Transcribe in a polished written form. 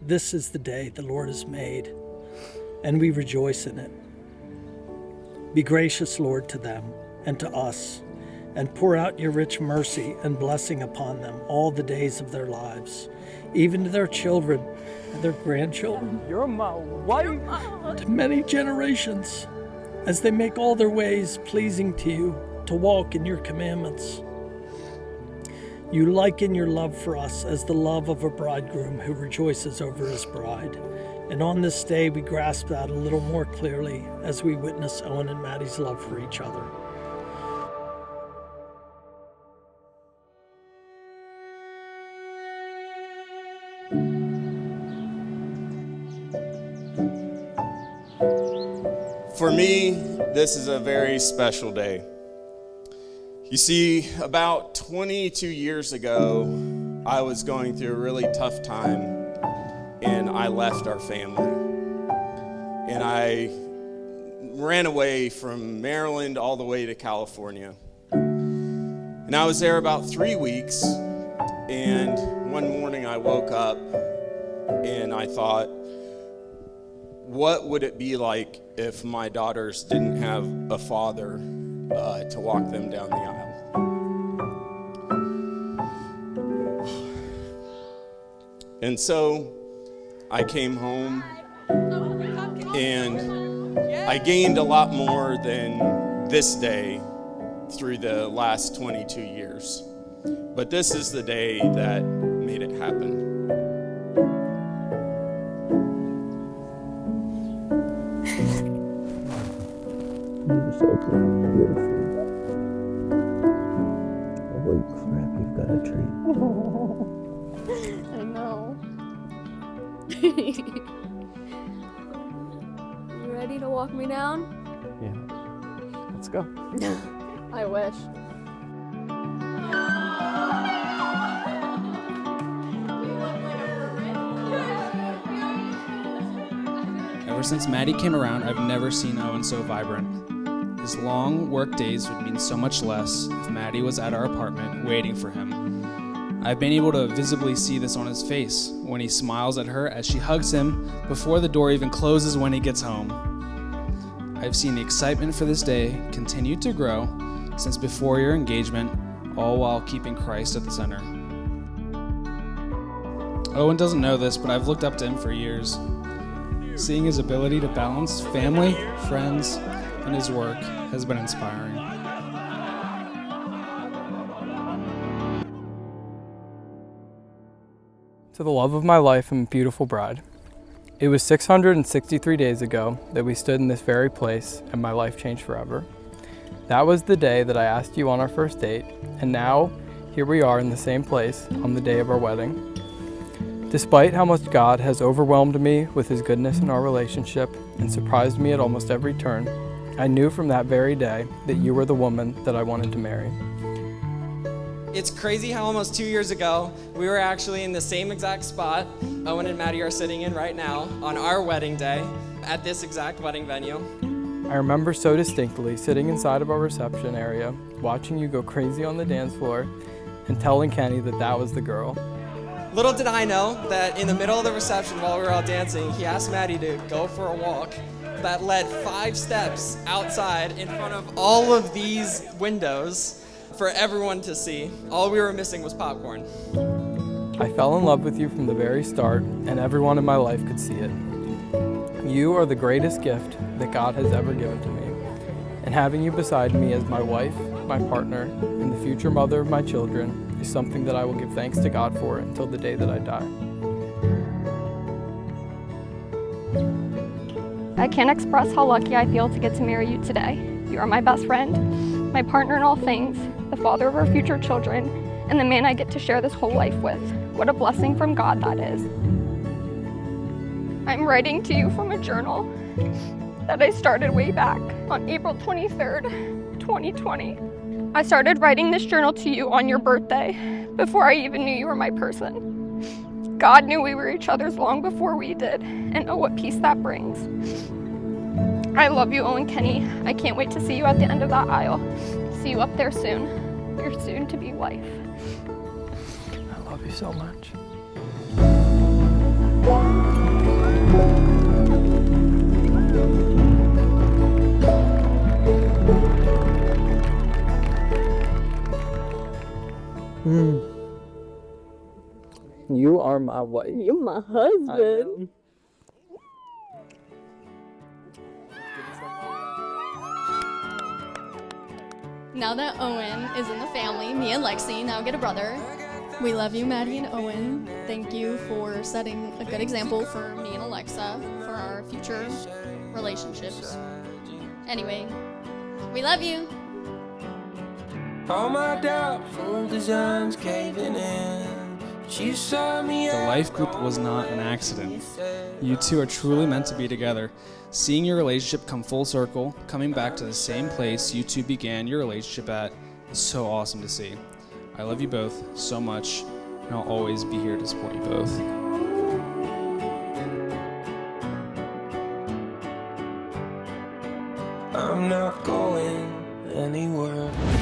this is the day the Lord has made, and we rejoice in it. Be gracious, Lord, to them and to us, and pour out your rich mercy and blessing upon them all the days of their lives, even to their children and their grandchildren. You're my wife. To many generations, as they make all their ways pleasing to you, to walk in your commandments. You liken your love for us as the love of a bridegroom who rejoices over his bride. And on this day, we grasp that a little more clearly as we witness Owen and Maddie's love for each other. For me, this is a very special day. You see, about 22 years ago, I was going through a really tough time, and I left our family. And I ran away from Maryland all the way to California. And I was there about 3 weeks, and one morning I woke up and I thought, what would it be like if my daughters didn't have a father to walk them down the aisle? And so I came home, and I gained a lot more than this day through the last 22 years. But this is the day that made it happen. You're so beautiful. Holy crap, you've got a treat. I know. You ready to walk me down? Yeah. Let's go. I wish. Ever since Maddie came around, I've never seen Owen so vibrant. His long work days would mean so much less if Maddie was at our apartment waiting for him. I've been able to visibly see this on his face when he smiles at her as she hugs him before the door even closes when he gets home. I've seen the excitement for this day continue to grow since before your engagement, all while keeping Christ at the center. Owen doesn't know this, but I've looked up to him for years. Seeing his ability to balance family, friends, and his work has been inspiring. To the love of my life and beautiful bride. It was 663 days ago that we stood in this very place and my life changed forever. That was the day that I asked you on our first date, and now here we are in the same place on the day of our wedding. Despite how much God has overwhelmed me with his goodness in our relationship and surprised me at almost every turn, I knew from that very day that you were the woman that I wanted to marry. It's crazy how almost 2 years ago, we were actually in the same exact spot Owen and Maddie are sitting in right now on our wedding day at this exact wedding venue. I remember so distinctly sitting inside of our reception area, watching you go crazy on the dance floor and telling Kenny that that was the girl. Little did I know that in the middle of the reception while we were all dancing, he asked Maddie to go for a walk that led 5 steps outside in front of all of these windows for everyone to see. All we were missing was popcorn. I fell in love with you from the very start, and everyone in my life could see it. You are the greatest gift that God has ever given to me, and having you beside me as my wife, my partner, and the future mother of my children is something that I will give thanks to God for until the day that I die. I can't express how lucky I feel to get to marry you today. You are my best friend, my partner in all things, the father of our future children, and the man I get to share this whole life with. What a blessing from God that is. I'm writing to you from a journal that I started way back on April 23rd, 2020. I started writing this journal to you on your birthday, before I even knew you were my person. God knew we were each other's long before we did, and oh, what peace that brings. I love you, Owen Kenny. I can't wait to see you at the end of that aisle. See you up there soon. Your soon-to-be wife. I love you so much. You are my wife. You're my husband. Now that Owen is in the family, me and Lexi now get a brother. We love you, Maddie and Owen. Thank you for setting a good example for me and Alexa for our future relationships. Anyway, we love you. All my doubtful designs caving in. She saw me. The life group was not an accident. You two are truly meant to be together. Seeing your relationship come full circle, coming back to the same place you two began your relationship at, is so awesome to see. I love you both so much, and I'll always be here to support you both. I'm not going anywhere.